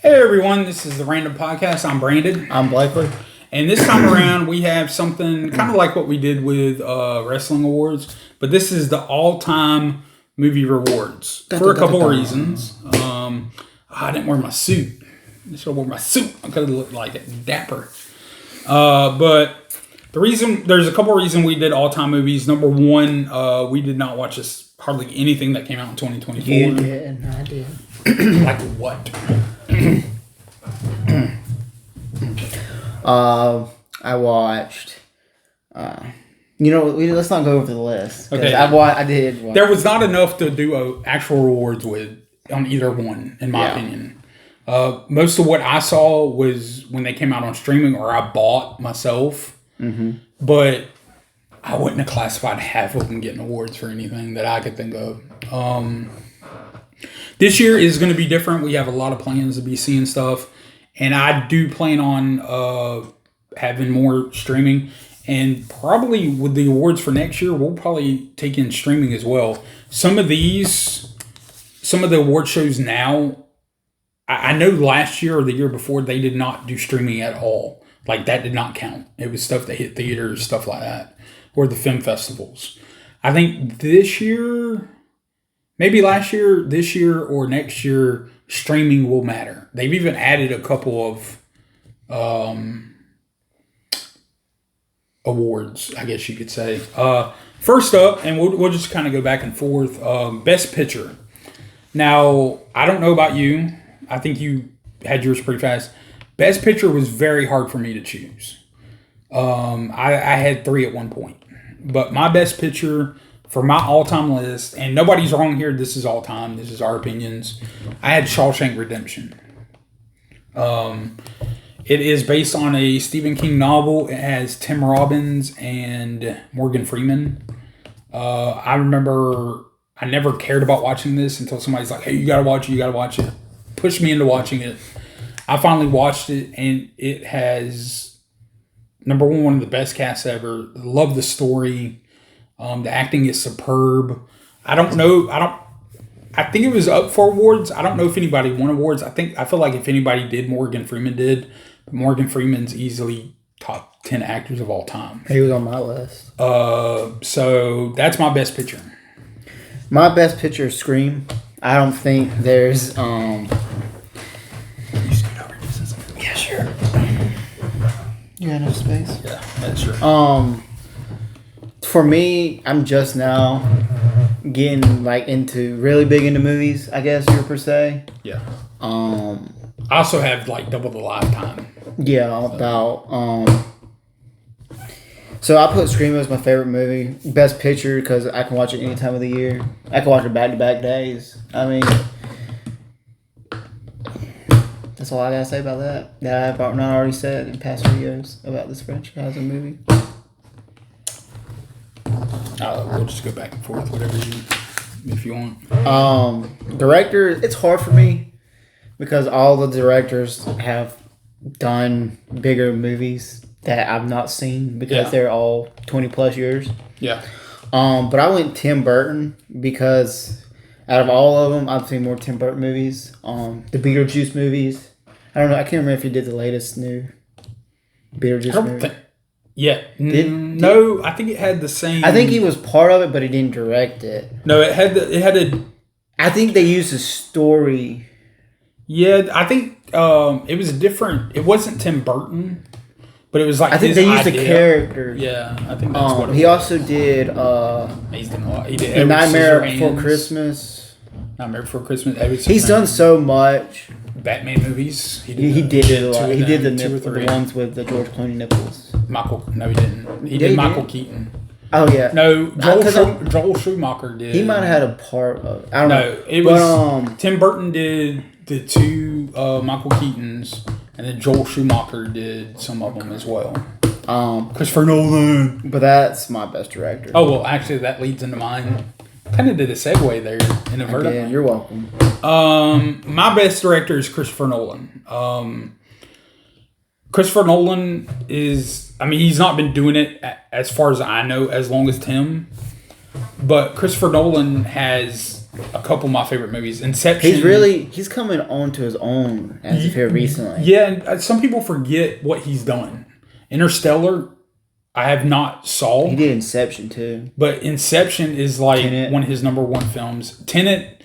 Hey everyone, this is the Random Podcast. I'm Brandon. I'm Blakely. And this time around, we have something kind of like what we did with Wrestling Awards, but this is the all-time movie rewards for a couple of reasons. I didn't wear my suit. I should have worn my suit. I could have looked like a dapper. But there's a couple of reasons we did all-time movies. Number one, we did not watch hardly anything that came out in 2024. You did, and I did. Like what? I watched. Let's not go over the list. Okay. I did. Watch. There was not enough to do actual rewards with on either one, in my opinion. Most of what I saw was when they came out on streaming or I bought myself. Mm-hmm. But I wouldn't have classified half of them getting awards for anything that I could think of. This year is going to be different. We have a lot of plans to be seeing stuff. And I do plan on having more streaming. And probably with the awards for next year, we'll probably take in streaming as well. Some of the award shows now, I know last year or the year before, they did not do streaming at all. Like, that did not count. It was stuff that hit theaters, stuff like that. Or the film festivals. I think this year, maybe last year, this year, or next year, streaming will matter. They've even added a couple of awards, I guess you could say. First up, and we'll just kind of go back and forth, Best Picture. Now, I don't know about you. I think you had yours pretty fast. Best Picture was very hard for me to choose. I had 3 at one point. But my Best Picture for my all-time list, and nobody's wrong here, this is all-time, this is our opinions, I had Shawshank Redemption. It is based on a Stephen King novel. It has Tim Robbins and Morgan Freeman. I remember I never cared about watching this until somebody's like, hey, you gotta watch it. Pushed me into watching it. I finally watched it, and it has, number one of the best casts ever. Love the story. The acting is superb. I think it was up for awards. I don't know if anybody won awards. I feel like if anybody did, Morgan Freeman did. But Morgan Freeman's easily top 10 actors of all time. He was on my list. So that's my Best Picture. My Best Picture is Scream. I don't think there's Can you scoot over just a second? Yeah, sure. You got enough space? Yeah, that's sure. For me, I'm just now getting really big into movies, I guess you per se. Yeah. I also have double the lifetime. Yeah, so I put Scream as my favorite movie, Best Picture, because I can watch it any time of the year. I can watch it back-to-back days. I mean, that's all I gotta say about that. That I've not already said in past videos about this franchise and movie. We'll just go back and forth, if you want. Director, it's hard for me because all the directors have done bigger movies that I've not seen because they're all 20 plus years. Yeah. But I went Tim Burton because out of all of them, I've seen more Tim Burton movies. The Beetlejuice movies. I don't know. I can't remember if he did the latest new Beetlejuice movie. No, I think it had the same. I think he was part of it, but he didn't direct it. No, it had a. I think they used a story. Yeah, I think it was different. It wasn't Tim Burton, but it was like I think they used a character. Yeah, I think that's what it was. He also did. He did Nightmare Before Christmas. Nightmare Before Christmas. He's done so much. Batman movies. He did it a lot. He did the ones with the George Clooney nipples. No, he didn't. He did Michael Keaton. Oh yeah. No, Joel Schumacher did. He might have had a part of. I don't know. It was Tim Burton did the 2 Michael Keatons, and then Joel Schumacher did some of them as well. Christopher Nolan. But that's my best director. Oh well, actually, that leads into mine. Kind of did a segue there inadvertently. Yeah, you're welcome. My best director is Christopher Nolan. Christopher Nolan is, he's not been doing it, as far as I know, as long as Tim. But Christopher Nolan has a couple of my favorite movies. Inception. He's coming onto his own as of here recently. Yeah, and some people forget what he's done. Interstellar, I have not saw. He did Inception too. But Inception is like Tenet. one of his number one films. Tenet,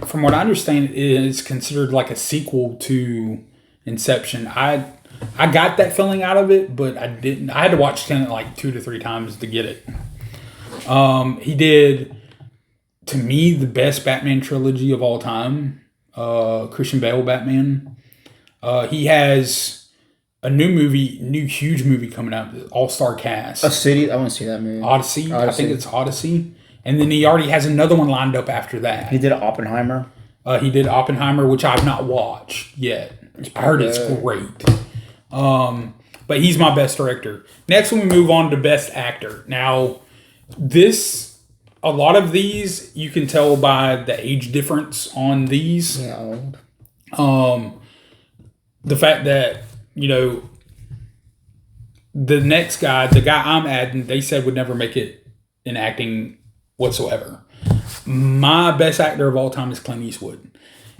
from what I understand, is considered like a sequel to Inception. I got that feeling out of it, but I didn't. I had to watch Tenet like 2 to 3 times to get it. He did, to me, the best Batman trilogy of all time. Christian Bale Batman. He has a new huge movie coming out, all-star cast. A City. I want to see that movie. Odyssey. I think it's Odyssey. And then he already has another one lined up after that. He did Oppenheimer. He did Oppenheimer, which I've not watched yet. I heard it's great. But he's my best director. Next, we move on to best actor. Now, a lot of these, you can tell by the age difference on these. Yeah, old. The fact that, the next guy, the guy I'm adding, they said would never make it in acting whatsoever. My best actor of all time is Clint Eastwood.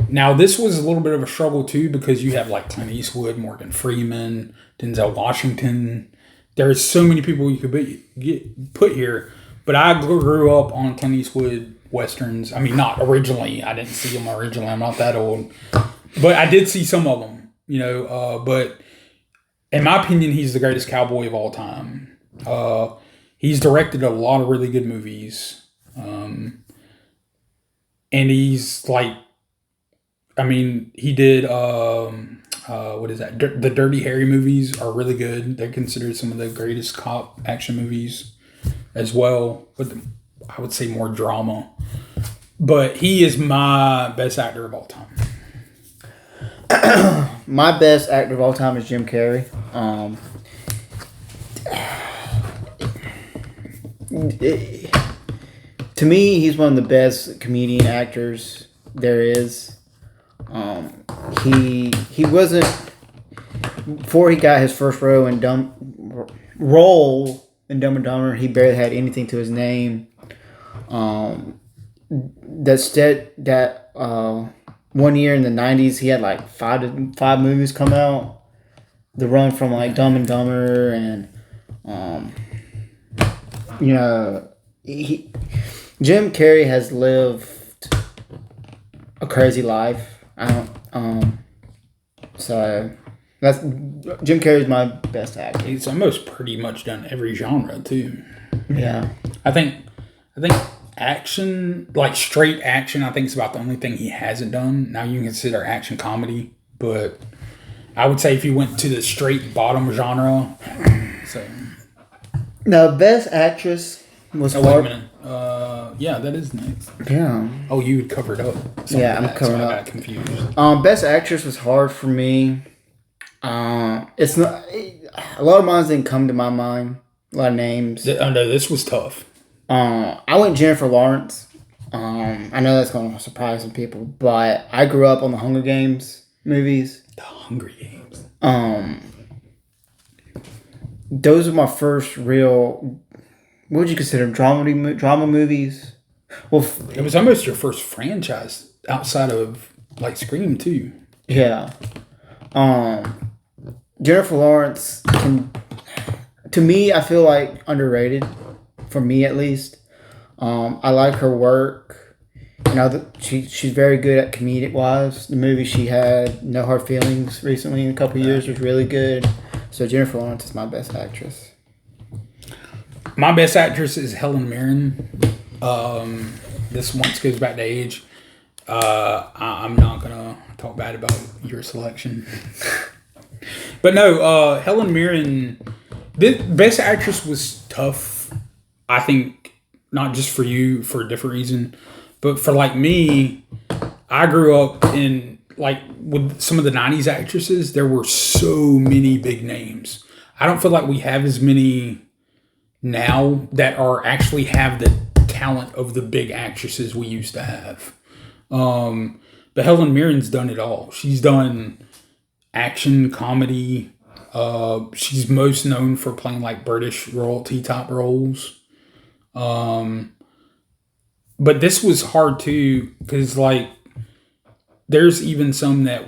Now, this was a little bit of a struggle too, because you have like Clint Eastwood, Morgan Freeman, Denzel Washington. There's so many people you could get put here, but I grew up on Clint Eastwood westerns. I mean, not originally. I didn't see them originally. I'm not that old, but I did see some of them. But in my opinion, he's the greatest cowboy of all time. He's directed a lot of really good movies. And he's like, he did, what is that? The Dirty Harry movies are really good. They're considered some of the greatest cop action movies as well. But I would say more drama. But he is my best actor of all time. My best actor of all time is Jim Carrey. To me, he's one of the best comedian actors there is. He wasn't, before he got his first role in Dumb and Dumber, he barely had anything to his name. One year in the 90s, he had like five movies come out. The run from like Dumb and Dumber and Jim Carrey has lived a crazy life. So that's Jim Carrey's my best actor. He's almost pretty much done every genre too. Yeah, I think action, like straight action, I think it's about the only thing he hasn't done. Now you can consider action comedy, but I would say if you went to the straight bottom genre, so. Now, best actress was wait a minute. Yeah, that is next. Yeah. Oh, you had covered up. Yeah, I'm covering up. I got confused. Best actress was hard for me. It's not a lot of mine didn't come to my mind. A lot of names. No, this was tough. I went Jennifer Lawrence. I know that's going to surprise some people, but I grew up on the Hunger Games movies. The Hunger Games. Those are my first real. What would you consider drama movies? Well, it was almost your first franchise outside of like Scream too. Yeah. Jennifer Lawrence to me, I feel like underrated. For me, at least, I like her work. She's very good at comedic wise. The movie she had, No Hard Feelings, recently in a couple of years was really good. So Jennifer Lawrence is my best actress. My best actress is Helen Mirren. This once goes back to age. I'm not gonna talk bad about your selection, but no, Helen Mirren. The best actress was tough. I think not just for you for a different reason, but for like me, I grew up in like with some of the 90s actresses, there were so many big names. I don't feel like we have as many now that are actually have the talent of the big actresses we used to have. But Helen Mirren's done it all. She's done action, comedy. She's most known for playing like British royalty type roles. but this was hard too because like there's even some that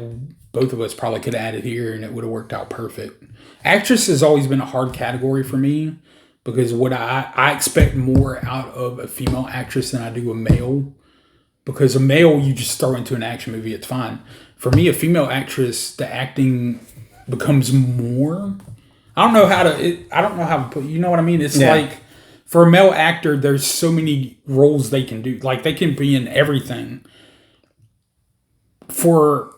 both of us probably could have added here and it would have worked out perfect. Actress has always been a hard category for me because what I expect more out of a female actress than I do a male. Because a male you just throw into an action movie, it's fine. For me, a female actress, the acting becomes more. I don't know how to put. You know what I mean? It's like for a male actor, there's so many roles they can do. Like they can be in everything. For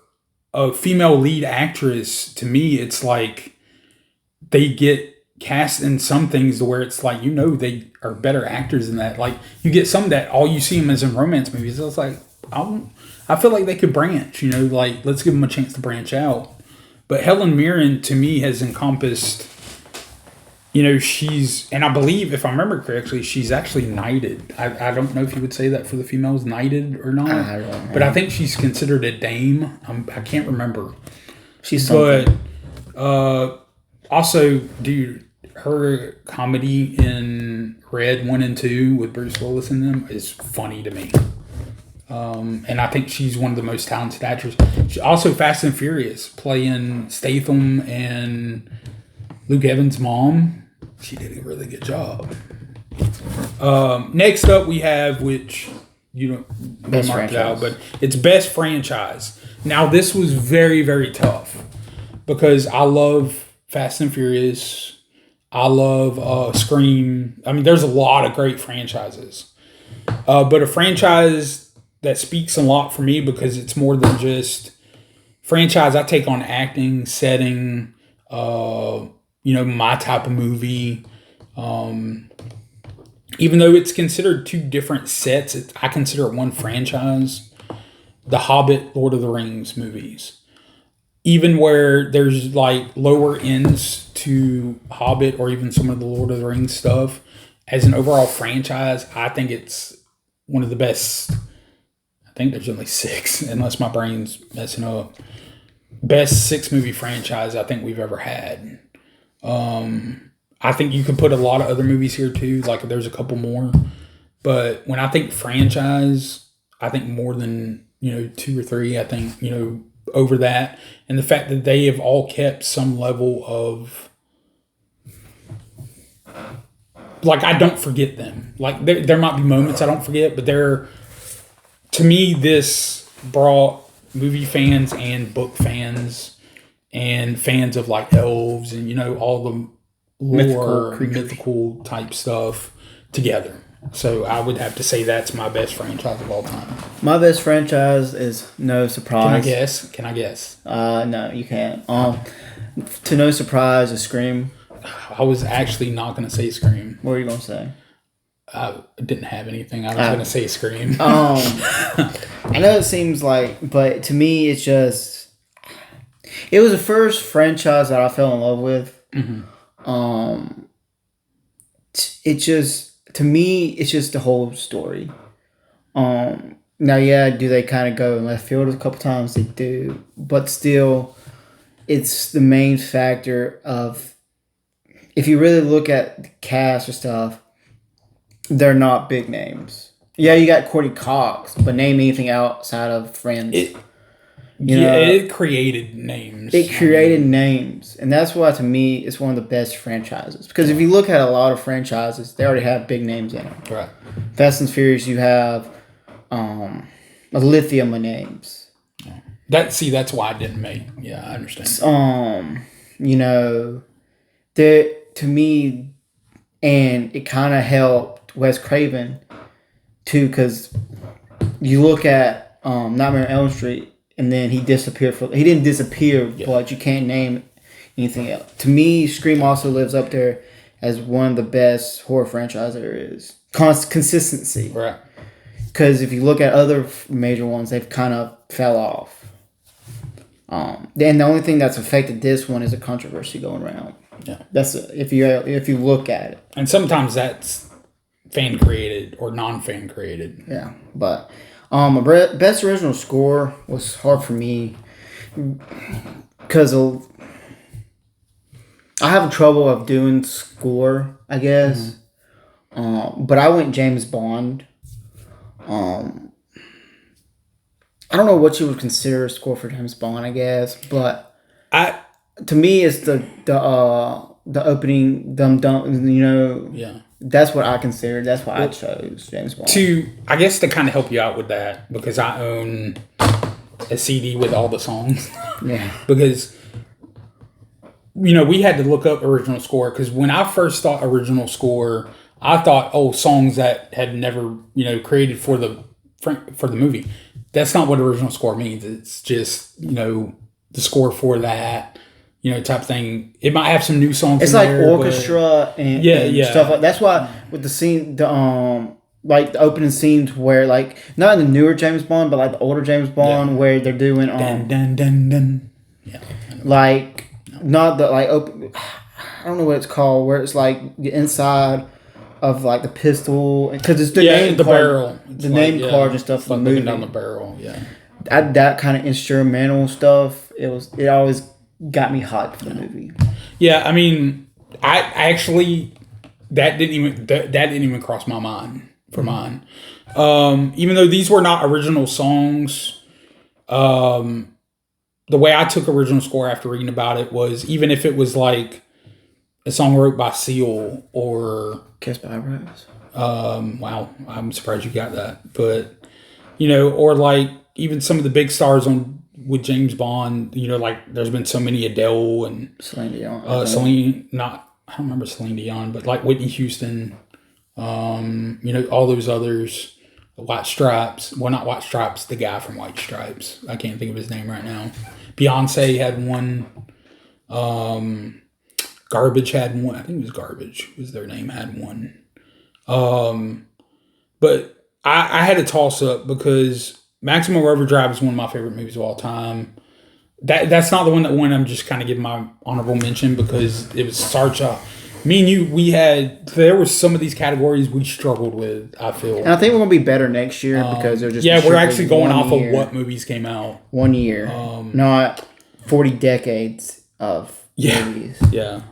a female lead actress, to me, it's like they get cast in some things to where it's like they are better actors than that. Like you get some that all you see them as in romance movies. So it's like I feel like they could branch. Like let's give them a chance to branch out. But Helen Mirren to me has encompassed. She's, and I believe if I remember correctly, she's actually knighted. I don't know if you would say that for the females, knighted or not. I don't know. But I think she's considered a dame. I can't remember. She's something. But also, dude, her comedy in Red 1 and 2 with Bruce Willis in them is funny to me. And I think she's one of the most talented actors. She also Fast and Furious, playing Statham and Luke Evans' mom. She did a really good job. Next up, we have, which you don't Best mark it out, franchise. but it's best franchise. Now, this was very, very tough because I love Fast and Furious. I love Scream. I mean, there's a lot of great franchises, but a franchise that speaks a lot for me because it's more than just franchise. I take on acting, setting. My type of movie. Even though it's considered two different sets, I consider it one franchise. The Hobbit, Lord of the Rings movies. Even where there's like lower ends to Hobbit or even some of the Lord of the Rings stuff, as an overall franchise, I think it's one of the best. I think there's only 6, unless my brain's messing up. Best 6 movie franchise I think we've ever had. I think you could put a lot of other movies here too. Like there's a couple more, but when I think franchise, I think more than 2 or 3. I think over that, and the fact that they have all kept some level of like I don't forget them. Like there might be moments I don't forget, but to me this brought movie fans and book fans and fans of like elves and all the lore, mythical type stuff together. So I would have to say that's my best franchise of all time. My best franchise is No Surprise. Can I guess? No, you can't. To No Surprise is Scream. I was actually not going to say Scream. What were you going to say? I didn't have anything. I was going to say Scream. I know it seems like, but to me, it's just, it was the first franchise that I fell in love with. Mm-hmm. It just, to me, it's just the whole story. Now, yeah, do they kind of go in left field a couple times? They do, but still, it's the main factor of, if you really look at the cast or stuff, they're not big names. Yeah, you got Courtney Cox, but name anything outside of Friends. It created names. It created names, and that's why to me it's one of the best franchises. Because if you look at a lot of franchises, they already have big names in them. Right. Fast and Furious, you have a lithium of names. That's why I didn't make. Yeah, I understand. To me, and it kind of helped Wes Craven too, because you look at Nightmare on Elm Street, and then he disappeared he didn't disappear, but you can't name anything else. To me, Scream also lives up there as one of the best horror franchises there is. Consistency, right? Because if you look at other major ones, they've kind of fell off. Then the only thing that's affected this one is a controversy going around. Yeah, that's if you look at it, and sometimes that's fan created or non-fan created. Yeah, but best original score was hard for me because I have trouble of doing score, I guess. But I went James Bond. Um, I don't know what you would consider a score for James Bond, I guess, but I to me, it's the opening dum dum. You know, yeah. that's what I consider. That's why I chose James Bond. I guess to kind of help you out with that, because I own a CD with all the songs. Yeah. Because we had to look up original score, because when I first thought original score, I thought, songs that had never created for the movie. That's not what original score means. It's just the score for that type thing. It might have some new songs. It's like there, orchestra and stuff like. That's why with the scene, like the opening scenes where like not in the newer James Bond, but like the older James Bond where they're doing dun, dun, dun, dun. Like not the like open. I don't know what it's called. Where it's like the inside of like the pistol, because it's the name the card, barrel, the name cards and stuff. Like looking down the barrel, that kind of instrumental stuff. It always got me hyped for the movie. Yeah, I mean, I actually that didn't even cross my mind for mine. Even though these were not original songs, the way I took original score after reading about it was, even if it was like a song wrote by Seal or Kiss by a Rose. Wow, I'm surprised you got that. But or like even some of the big stars with James Bond, like there's been so many, Adele and Celine Dion. I don't remember Celine Dion, but like Whitney Houston, all those others. White Stripes. Well, not White Stripes, the guy from White Stripes. I can't think of his name right now. Beyonce had one. Garbage had one. I think it was Garbage was their name, had one. But I had a toss up, because Maximum Overdrive is one of my favorite movies of all time. That's not the one that won. I'm just kind of giving my honorable mention, because it was such a... Me and you, there were some of these categories we struggled with, I feel. And I think we're going to be better next year, because they're just... Yeah, we're actually going off of what movies came out. 1 year. Not 40 decades of movies. Yeah.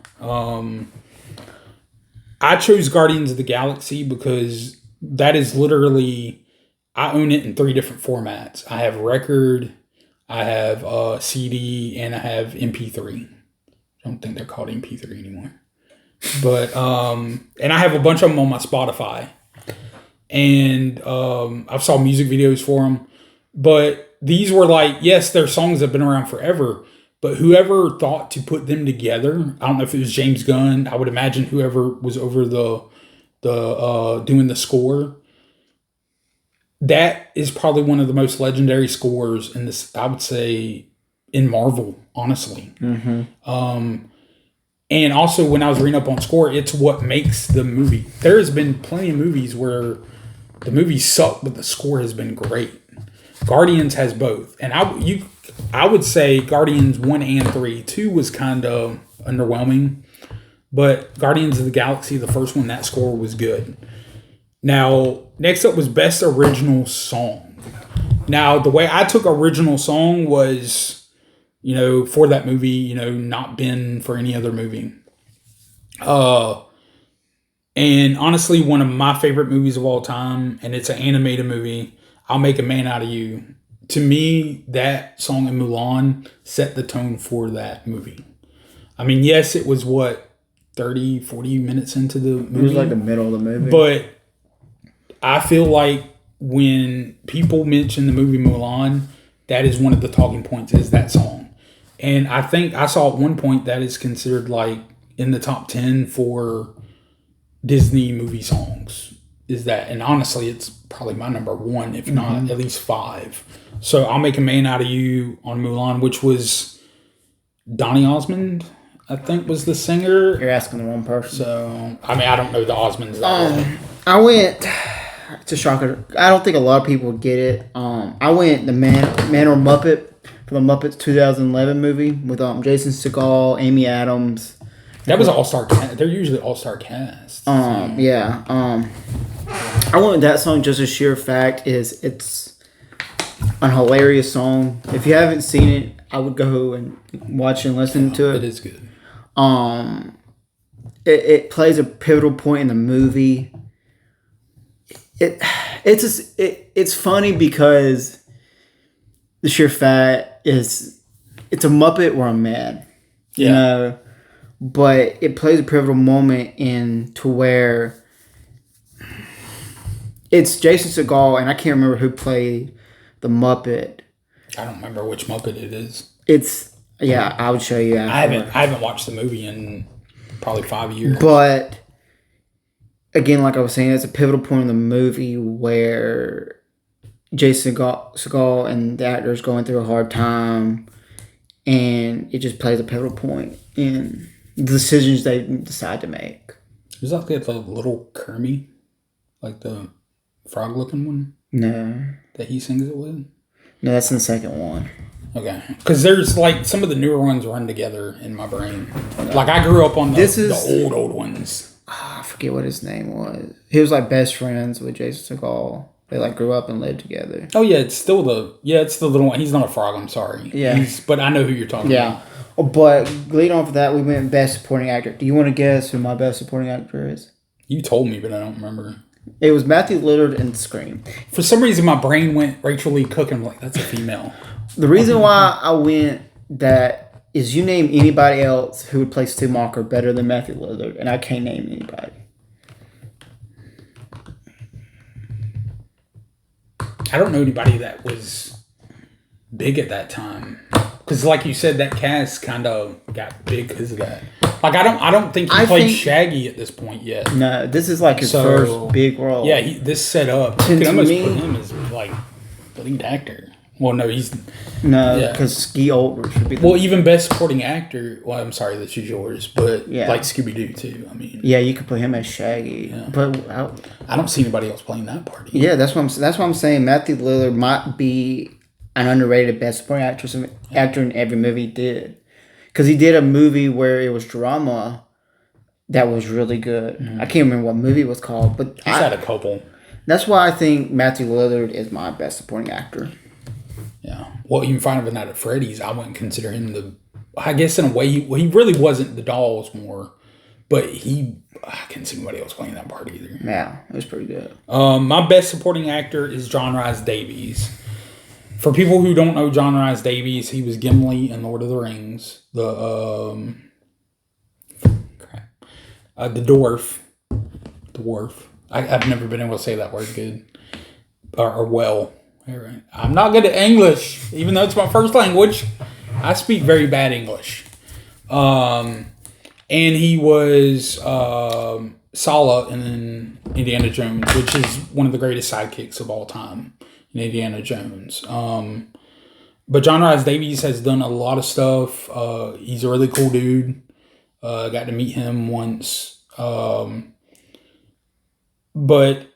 I chose Guardians of the Galaxy because that is literally... I own it in 3 different formats. I have record, I have CD, and I have MP3. I don't think they're called MP3 anymore. But and I have a bunch of them on my Spotify, and I've saw music videos for them. But these were like, yes, they're songs that have been around forever, but whoever thought to put them together, I don't know if it was James Gunn. I would imagine whoever was over the doing the score. That is probably one of the most legendary scores in this, I would say, in Marvel, honestly. Mm-hmm. And also, when I was reading up on score, it's what makes the movie. There has been plenty of movies where the movie sucked, but the score has been great. Guardians has both. And I would say Guardians 1 and 3. 2 was kind of underwhelming. But Guardians of the Galaxy, the first one, that score was good. Now, next up was Best Original Song. Now, the way I took original song was... for that movie, not been for any other movie. And honestly, one of my favorite movies of all time, and it's an animated movie, I'll Make a Man Out of You. To me, that song in Mulan set the tone for that movie. I mean, yes, it was 30, 40 minutes into the movie. It was like the middle of the movie. But I feel like when people mention the movie Mulan, that is one of the talking points, is that song. And I think I saw at one point that is considered like in the top 10 for Disney movie songs. Is that, and honestly, it's probably my number 1, if not at least 5. So I'll Make a Man Out of You on Mulan, which was Donny Osmond, I think, was the singer. You're asking the wrong person. So, I mean, I don't know the Osmonds that well. I went, it's a shocker. I don't think a lot of people would get it. I went the Man or Muppet for the Muppets 2011 movie with Jason Segel, Amy Adams. That was an all-star cast. They're usually all-star casts. Yeah. I went with that song just a sheer fact is it's a hilarious song. If you haven't seen it, I would go and watch and listen to it. It is good. It plays a pivotal point in the movie. it it's funny because the sheer fact is it's a Muppet or a man, you know, but it plays a pivotal moment in to where it's Jason Segel, and I can't remember who played the Muppet. I don't remember which Muppet it is. I would show you after. I haven't watched the movie in probably 5 years. But again, like I was saying, it's a pivotal point in the movie where Jason Segel and the actor is going through a hard time, and it just plays a pivotal point in the decisions they decide to make. Is that the little Kermie? Like the frog-looking one? No. That he sings it with? No, that's in the second one. Okay. Because there's like some of the newer ones run together in my brain. Like I grew up on the old ones. I forget what his name was. He was like best friends with Jason Segel. They like grew up and lived together. Oh yeah, it's the little one. He's not a frog, I'm sorry. Yeah. But I know who you're talking about. Yeah. But leading off of that, we went best supporting actor. Do you want to guess who my best supporting actor is? You told me, but I don't remember. It was Matthew Lillard in Scream. For some reason, my brain went Rachel Lee Cook, and I'm like, that's a female. The reason why I went that is you name anybody else who would play Stu Macher better than Matthew Lillard, and I can't name anybody. I don't know anybody that was big at that time. Because like you said, that cast kind of got big because of that. Like I don't think he played Shaggy at this point yet. No, this is like his first big role. Yeah, this set up. You could almost put him as like the lead actor. Well, no, he's because Ski Oldridge should be. Well, even best supporting actor. Well, I'm sorry, that's yours, but like Scooby Doo too. I mean, yeah, you could put him as Shaggy, but I don't see anybody else playing that part. Yeah, that's what I'm saying. Matthew Lillard might be an underrated best supporting actor in every movie he did, because he did a movie where it was drama that was really good. Mm-hmm. I can't remember what movie it was called, but he's had a couple. That's why I think Matthew Lillard is my best supporting actor. Yeah. Well, even Five Nights at Freddy's, I wouldn't consider him I guess in a way, he really wasn't the dolls more, but I can't see anybody else playing that part either. Yeah, it was pretty good. My best supporting actor is John Rhys Davies. For people who don't know John Rhys Davies, he was Gimli in Lord of the Rings. The dwarf. I've never been able to say that word good. Or well. Right. I'm not good at English, even though it's my first language. I speak very bad English. And he was Sala in Indiana Jones, which is one of the greatest sidekicks of all time in Indiana Jones. But John Rhys Davies has done a lot of stuff. He's a really cool dude. Got to meet him once. But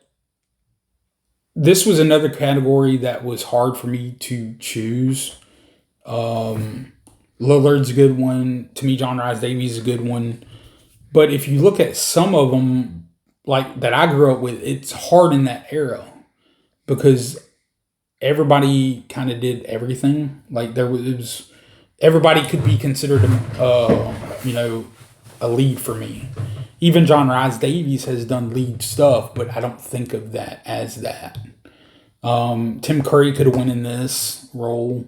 this was another category that was hard for me to choose. Lillard's a good one. To me, John Rhys Davies is a good one. But if you look at some of them, like that I grew up with, it's hard in that era because everybody kind of did everything. Like everybody could be considered a lead for me. Even John Rhys Davies has done lead stuff, but I don't think of that as that. Tim Curry could have won in this role.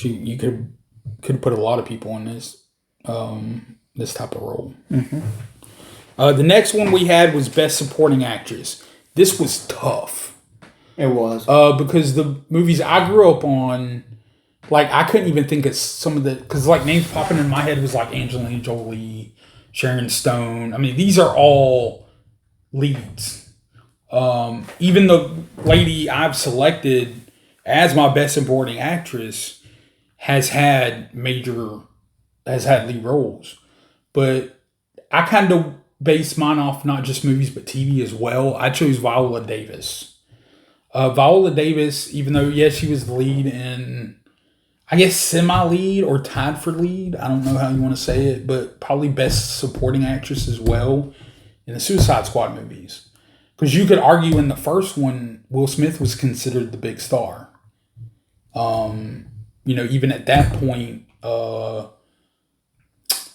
You could put a lot of people in this type of role. Mm-hmm. The next one we had was Best Supporting Actress. This was tough. It was. Because the movies I grew up on, like, I couldn't even think of some of the... Because, like, names popping in my head was, like, Angelina Jolie, Sharon Stone. I mean, these are all leads. Even the lady I've selected as my best supporting actress has had lead roles. But I kind of base mine off not just movies, but TV as well. I chose Viola Davis. Viola Davis, even though, yes, she was the lead in... I guess semi-lead or tied for lead. I don't know how you want to say it, but probably best supporting actress as well in the Suicide Squad movies. Because you could argue in the first one, Will Smith was considered the big star. Even at that point,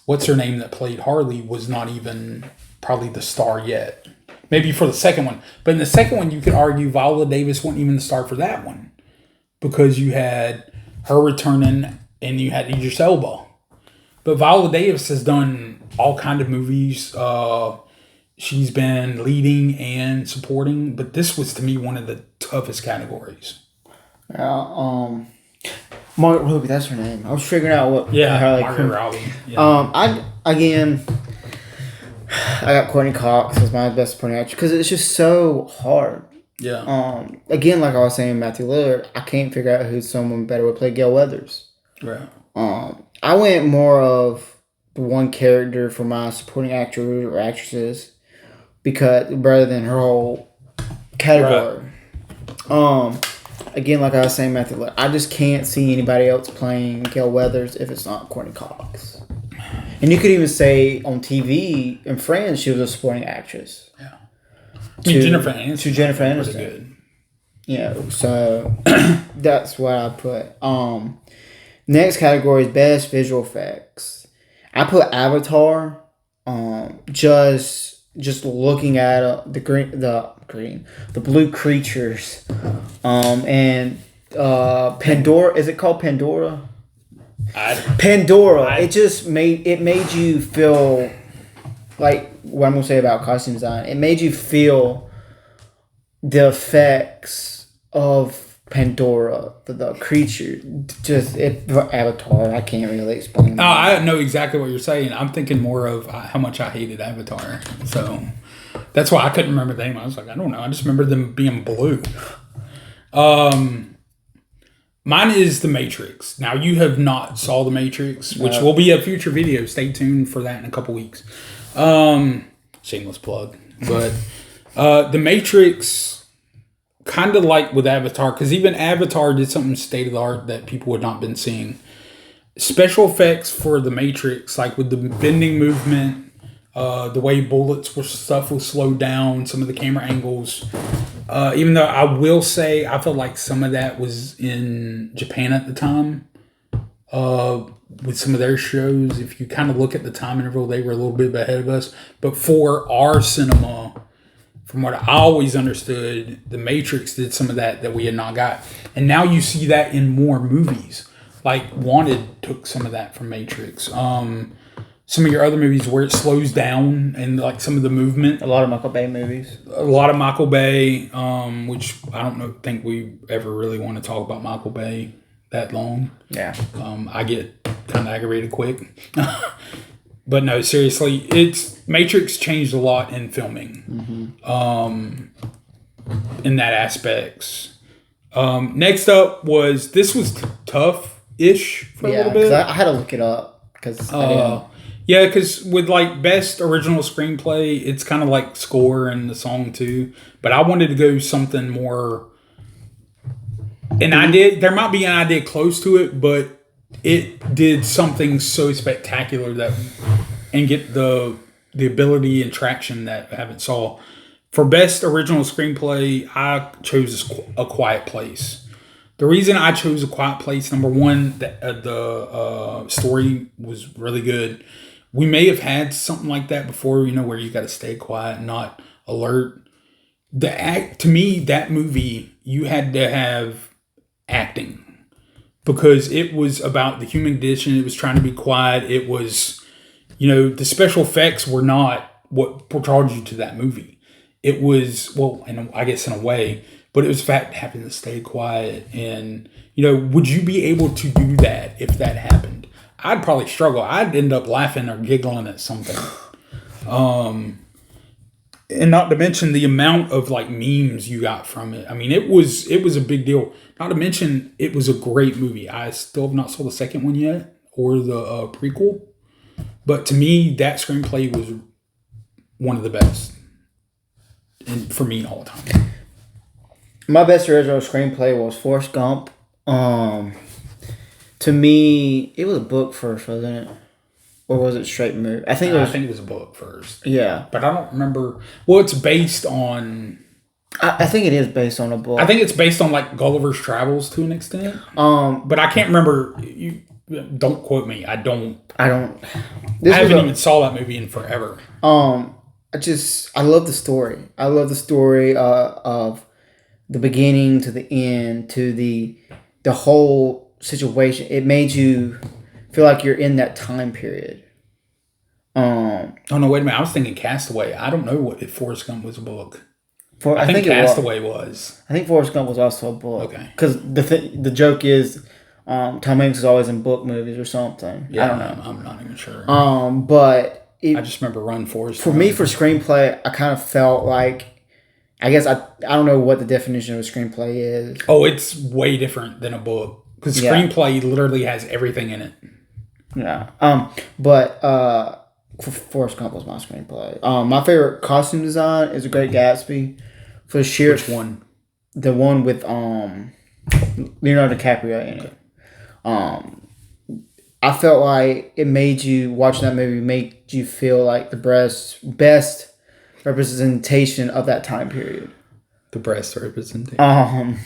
what's her name that played Harley was not even probably the star yet. Maybe for the second one. But in the second one, you could argue Viola Davis wasn't even the star for that one. Because you had her returning and you had Idris Elba. But Viola Davis has done all kind of movies. She's been leading and supporting. But this was, to me, one of the toughest categories. Margaret Robbie, that's her name. I was figuring out what. Margaret Robbie. Yeah. I got Courtney Cox as my best supporting actress because it's just so hard. Yeah. Again, like I was saying, Matthew Lillard, I can't figure out who someone better would play Gail Weathers. Right. I went more of the one character for my supporting actor or actresses because rather than her whole category. Right. Again, like I was saying, Matthew Lillard, I just can't see anybody else playing Gail Weathers if it's not Courtney Cox. And you could even say on TV in Friends, she was a supporting actress. Yeah. Jennifer Aniston. To Jennifer Aniston. Pretty good. Yeah, so that's what I put. Next category is best visual effects. I put Avatar. Just looking at the blue creatures, and Pandora. Is it called Pandora? Pandora. It made you feel like what I'm gonna say about costume design. It made you feel the effects of Pandora, the creature. Avatar. I can't really explain. I know exactly what you're saying. I'm thinking more of how much I hated Avatar. So that's why I couldn't remember the name. I was like, I don't know. I just remember them being blue. Mine is The Matrix. Now, you have not saw The Matrix, which will be a future video. Stay tuned for that in a couple weeks. Shameless plug. But The Matrix, kind of like with Avatar, because even Avatar did something state-of-the-art that people had not been seeing. Special effects for The Matrix, like with the bending movement, the way stuff was slowed down, some of the camera angles. Even though I will say, I feel like some of that was in Japan at the time. With some of their shows, if you kind of look at the time interval, they were a little bit ahead of us. But for our cinema, from what I always understood, The Matrix did some of that we had not got. And now you see that in more movies. Like Wanted took some of that from Matrix. Some of your other movies where it slows down and like some of the movement. A lot of Michael Bay movies. A lot of Michael Bay, which I don't think we ever really want to talk about Michael Bay that long. Yeah. I get kind of aggravated quick. But no, seriously, Matrix changed a lot in filming. In that aspects. Next up was tough-ish for a little bit. I had to look it up because I didn't. Yeah, because with like best original screenplay, it's kind of like score and the song too. But I wanted to go something more. And there might be an idea close to it, but it did something so spectacular and get the ability and traction that I haven't saw. For best original screenplay, I chose A Quiet Place. The reason I chose A Quiet Place, number one, the story was really good. We may have had something like that before, where you got to stay quiet and not alert. To me, that movie, you had to have acting because it was about the human condition. It was trying to be quiet. It was, the special effects were not what brought you to that movie. It was, I guess in a way, but it was the fact having to stay quiet. And, would you be able to do that if that happened? I'd probably struggle. I'd end up laughing or giggling at something. And not to mention the amount of like memes you got from it. I mean, it was a big deal. Not to mention it was a great movie. I still have not saw the second one yet or the prequel. But to me, that screenplay was one of the best. And for me all the time. My best original screenplay was Forrest Gump. To me, it was a book first, wasn't it? Or was it straight movie? I think it was a book first. Yeah. But I don't remember. Well, it's based on... I think it is based on a book. I think it's based on like Gulliver's Travels to an extent. But I can't remember. You don't quote me. I haven't even saw that movie in forever. I love the story. I love the story of the beginning to the end to the whole situation. It made you feel like you're in that time period. Oh no, wait a minute. I was thinking Castaway. I don't know what if Forrest Gump was a book. For I think it was. Castaway was. I think Forrest Gump was also a book. Okay. Because the joke is, Tom Hanks is always in book movies or something. Yeah, I don't know. I'm not even sure. But I just remember Run Forrest. For me, for screenplay, I kind of felt like, I guess I don't know what the definition of a screenplay is. Oh, it's way different than a book because screenplay literally has everything in it. Yeah. But Forrest Gump was my screenplay. My favorite costume design is The Great Gatsby. For sheer Which one? The one with Leonardo DiCaprio in it. I felt like it made you watch that movie made you feel like the best representation of that time period. The breast representation. I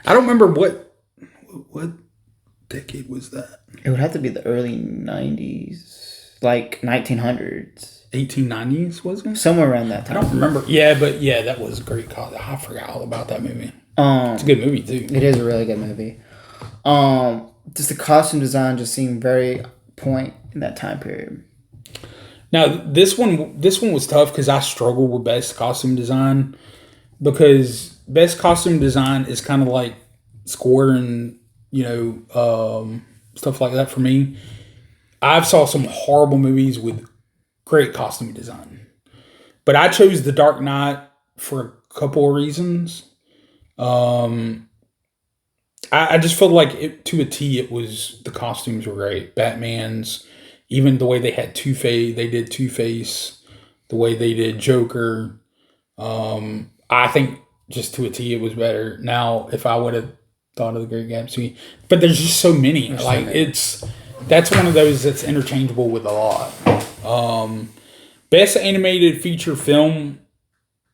don't remember what decade was that. It would have to be the early 90s, like 1900s. 1890s, was it? Somewhere around that time. I don't remember. Yeah, but yeah, that was a great call. I forgot all about that movie. It's a good movie too. It is a really good movie. Just the costume design just seemed very point in that time period. Now this one was tough because I struggled with best costume design because best costume design is kind of like score and stuff like that for me. I've saw some horrible movies with great costume design, but I chose The Dark Knight for a couple of reasons. I just felt like to a T, the costumes were great. Batman's, even the way they had Two-Face, the way they did Joker. I think just to a T, it was better. Now, if I would have thought of The Great Gatsby, but there's just so many. That's one of those that's interchangeable with a lot. Best animated feature film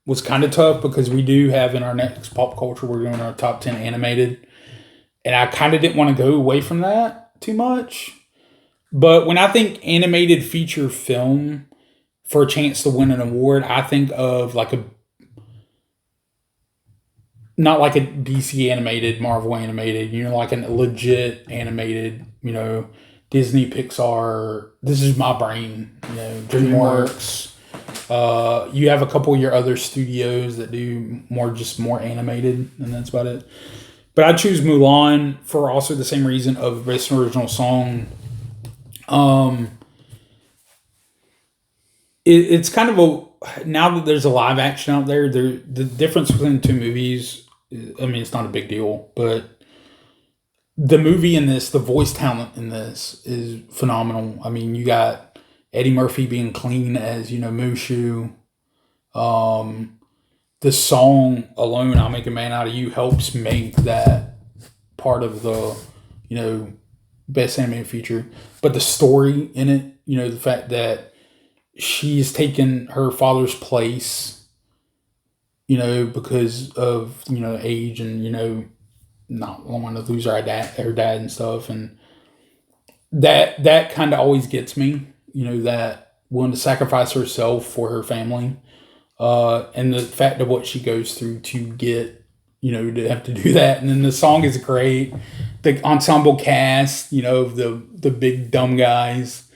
was kind of tough because we do have in our next pop culture, we're doing our top 10 animated. And I kind of didn't want to go away from that too much. But when I think animated feature film for a chance to win an award, I think of not like a DC animated, Marvel animated, like a legit animated, Disney, Pixar. This is my brain, DreamWorks. You have a couple of your other studios that do more animated, and that's about it. But I choose Mulan for also the same reason of best original song. It's kind of now that there's a live action out there, the difference between the two movies, it's not a big deal, but the movie in this, the voice talent in this is phenomenal. You got Eddie Murphy being clean as, Mushu. The song alone, I'll Make a Man Out of You, helps make that part of the, best animated feature. But the story in it, the fact that she's taken her father's place, because of, age and, not wanting to lose her dad and stuff. And that kind of always gets me, that willing to sacrifice herself for her family. And the fact of what she goes through to get, to have to do that. And then the song is great. The ensemble cast, the big dumb guys,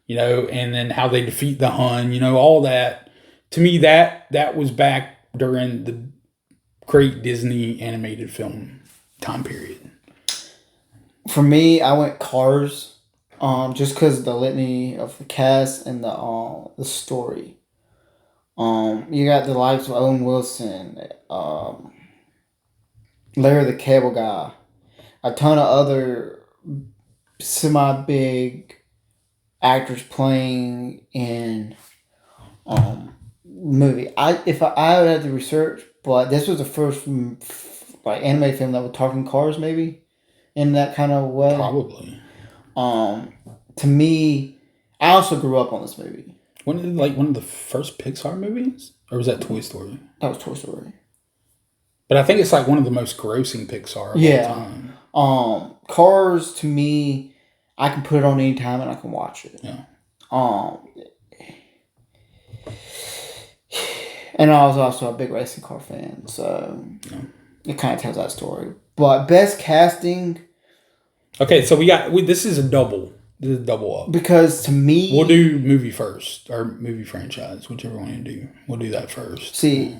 and then how they defeat the Hun, all that. To me, that was back during the great Disney animated film time period. For me, I went Cars, just because of the litany of the cast and the story. You got the likes of Owen Wilson, Larry the Cable Guy, a ton of other semi-big actors playing in movie. I would have to research, but this was the first anime film that was talking cars, maybe in that kind of way. Probably. To me, I also grew up on this movie. Wasn't it one of the first Pixar movies? Or was that Toy Story? That was Toy Story. But I think it's one of the most grossing Pixar of all time. Cars, to me, I can put it on any time and I can watch it. Yeah. And I was also a big racing car fan, so it kind of tells that story. But best casting, Okay, so this is a double. This is a double up. because to me, We'll do movie first, or movie franchise, whichever one you do. We'll do that first. see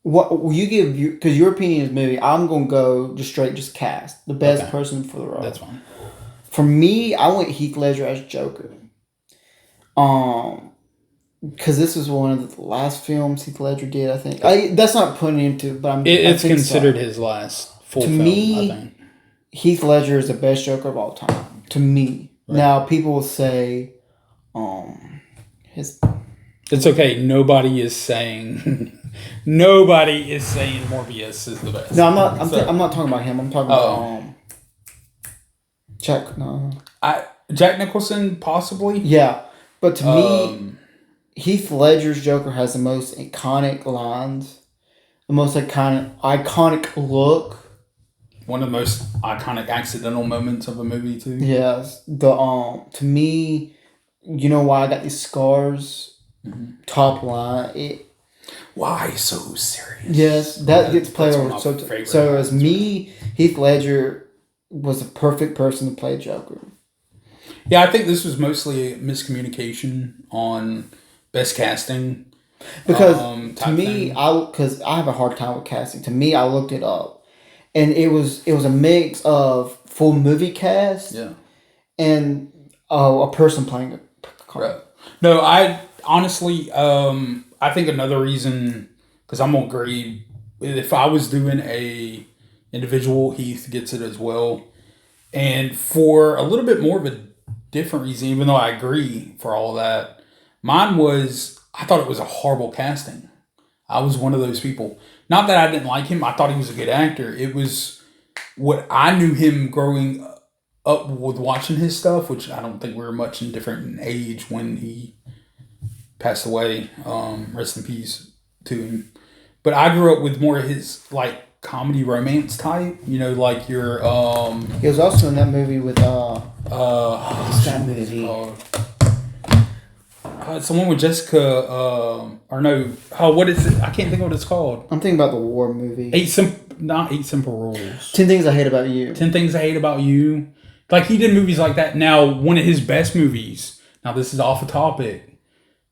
what you give, because your opinion is movie. I'm gonna go just cast the best person for the role. That's fine. For me, I went Heath Ledger as Joker. Because this was one of the last films Heath Ledger did, I think. That's not putting him to, but It's considered his last full film, me, I think. Heath Ledger is the best Joker of all time. To me. Right. Now, people will say, It's okay. Nobody is saying Morbius is the best. No, I'm not. I'm not talking about him. I'm talking about Jack Nicholson, possibly. Yeah, but to me, Heath Ledger's Joker has the most iconic lines, the most iconic look. One of the most iconic accidental moments of a movie too. Yes, to me, you know why I got these scars. Mm-hmm. Top line, why so serious? Yes, that gets played over. So as me, Heath Ledger was the perfect person to play Joker. Yeah, I think this was mostly miscommunication on best casting. Because to me, because I have a hard time with casting. To me, I looked it up, and it was a mix of full movie cast, and a person playing a card. Right. No, I honestly, I think another reason, because I'm gonna agree, if I was doing a individual, Heath gets it as well, and for a little bit more of a different reason, even though I agree for all of that, mine was, I thought it was a horrible casting. I was one of those people. Not that I didn't like him. I thought he was a good actor. It was what I knew him growing up with watching his stuff, which I don't think we were much in different age when he passed away. Rest in peace to him. But I grew up with more of his like comedy romance type. You know, like your He was also in that movie with what's that movie? It's the one with Jessica, or no, what is it? I can't think of what it's called. I'm thinking about the war movie. Not Eight Simple Rules. 10 Things I Hate About You. 10 Things I Hate About You. Like, he did movies like that. Now, one of his best movies, now this is off the topic,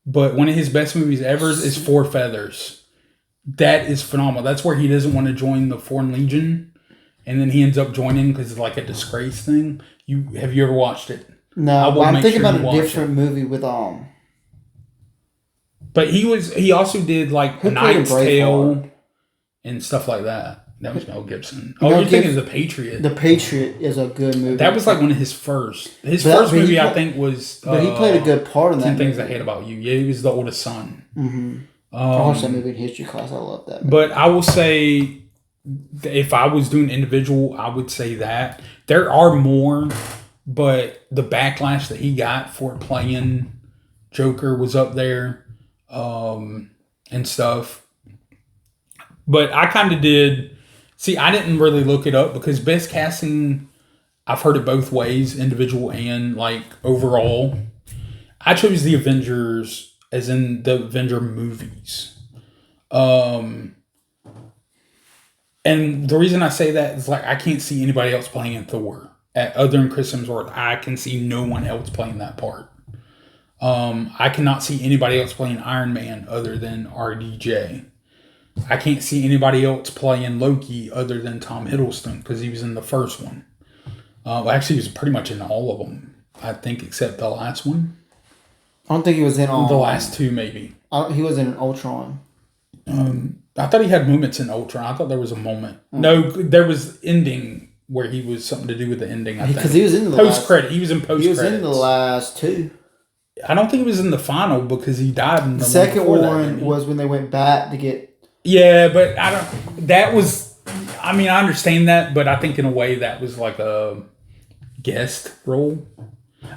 but one of his best movies ever is Four Feathers. That is phenomenal. That's where he doesn't want to join the Foreign Legion, and then he ends up joining because it's like a disgrace thing. Have you ever watched it? No, but I'm thinking about a different movie with But he also did like A Knight's Tale and stuff like that. That was Mel Gibson. Oh, you're thinking of The Patriot. The Patriot is a good movie. That was like one of his first. His first movie, I think, was. But he played a good part in that. 10 Things I Hate About You. Yeah, he was the oldest son. Mm-hmm. I watched that movie in history class. I love that movie. But I will say, if I was doing individual, I would say that there are more, but the backlash that he got for playing Joker was up there. And stuff. But I kind of did. See, I didn't really look it up because best casting, I've heard it both ways, individual and like overall. I chose the Avengers, as in the Avenger movies. And the reason I say that is like I can't see anybody else playing in Thor. Other than Chris Hemsworth, I can see no one else playing that part. I cannot see anybody else playing Iron Man other than RDJ. I can't see anybody else playing Loki other than Tom Hiddleston because he was in the first one. Actually, he was pretty much in all of them, I think, except the last one. I don't think he was in all. The last two, maybe. He was in Ultron. I thought he had moments in Ultron. I thought there was a moment. No, there was ending where he was something to do with the ending. I think because he was in the post credit. He was in post credit. He was in the last two. I don't think he was in the final because he died in the second one. Was when they went back to get. Yeah, but I don't. That was. I mean, I understand that, but I think in a way that was like a guest role.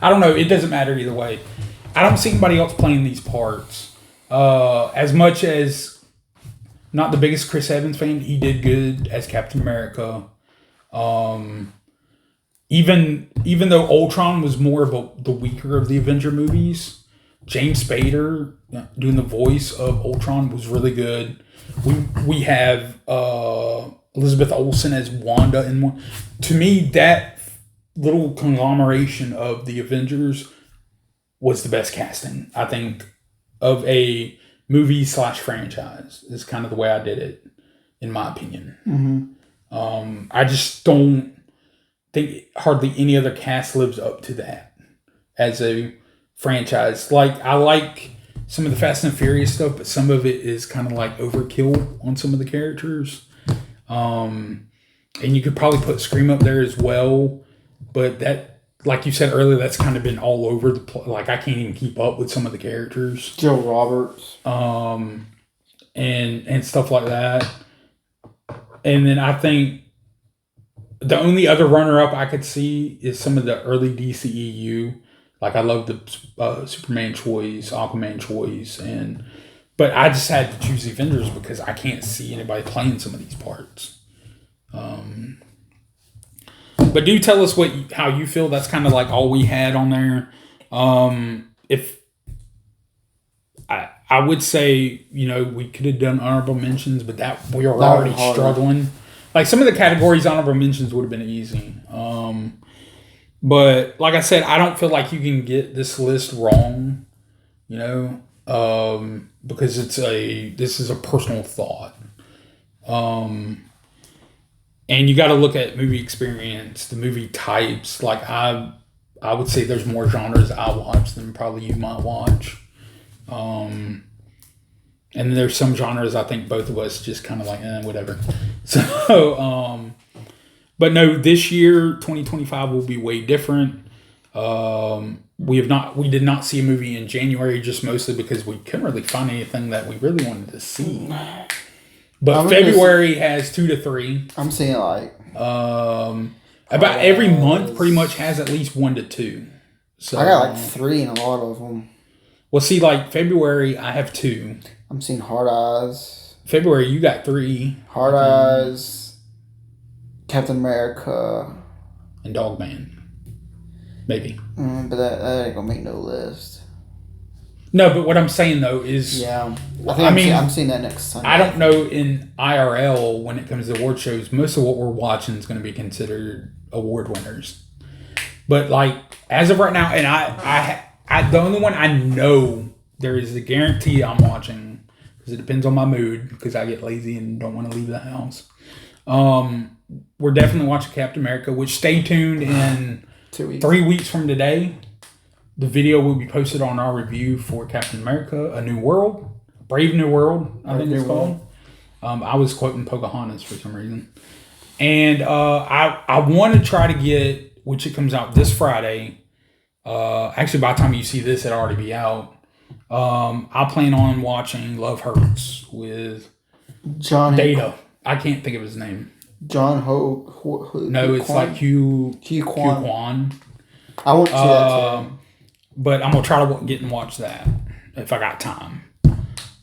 I don't know. It doesn't matter either way. I don't see anybody else playing these parts. As much as not the biggest Chris Evans fan, he did good as Captain America. Even though Ultron was more of the weaker of the Avenger movies, James Spader doing the voice of Ultron was really good. We have Elizabeth Olsen as Wanda in one. To me, that little conglomeration of the Avengers was the best casting, I think, of a movie / franchise. Is kind of the way I did it, in my opinion. Mm-hmm. I just don't think hardly any other cast lives up to that as a franchise. Like, I like some of the Fast and Furious stuff, but some of it is kind of like overkill on some of the characters. And you could probably put Scream up there as well, but that, like you said earlier, that's kind of been all over the place. Like, I can't even keep up with some of the characters. Joe Roberts. And stuff like that. And then I think the only other runner-up I could see is some of the early DCEU. Like, I love the Superman choice, Aquaman choice, but I just had to choose the Avengers because I can't see anybody playing some of these parts. But do tell us how you feel. That's kind of like all we had on there. If I would say, we could have done honorable mentions, but that we were already struggling. Like, some of the categories honorable mentions would have been easy. But like I said, I don't feel like you can get this list wrong, because this is a personal thought. And you got to look at movie experience, the movie types. Like, I would say there's more genres I watch than probably you might watch. And there's some genres I think both of us just kind of like, whatever. So, but no, this year, 2025 will be way different. We did not see a movie in January, just mostly because we couldn't really find anything that we really wanted to see. But February has 2 to 3. I'm seeing like about every month pretty much has at least 1 to 2. So I got like 3 in a lot of them. Well, see, like February, I have 2. I'm seeing Hard Eyes. February, you got 3. Hard Eyes, Captain America, and Dogman. Maybe. But that ain't gonna make no list. No, but what I'm saying though is, yeah, I'm seeing that next Sunday. I don't know in IRL when it comes to award shows. Most of what we're watching is going to be considered award winners. But like as of right now, and I the only one I know there is a guarantee I'm watching because it depends on my mood because I get lazy and don't want to leave the house. We're definitely watching Captain America, which stay tuned in 2 weeks. 3 weeks from today. The video will be posted on our review for Captain America: A New World, Brave New World, I think it's called. I was quoting Pocahontas for some reason, and I want to try to get, which it comes out this Friday. Actually, by the time you see this, it'll already be out. I plan on watching Love Hurts with John Data. I can't think of his name. John No, it's like Hugh Kwan. I won't see that too. But I'm going to try to get and watch that if I got time.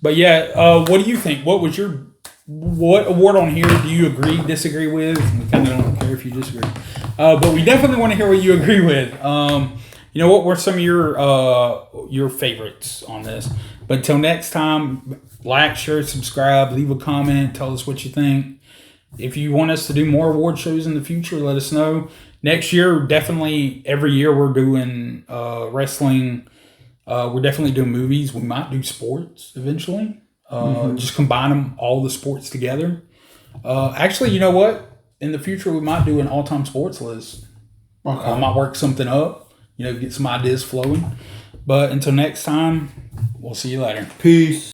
But yeah, what do you think? What award on here do you agree, disagree with? We kind of don't care if you disagree. But we definitely want to hear what you agree with. What were some of your favorites on this? But until next time, like, share, subscribe, leave a comment, tell us what you think. If you want us to do more award shows in the future, let us know. Next year, definitely every year we're doing wrestling. We're definitely doing movies. We might do sports eventually. Just combine them, all the sports together. Actually, you know what? In the future, we might do an all-time sports list. Okay. I might work something up, get some ideas flowing. But until next time, we'll see you later. Peace.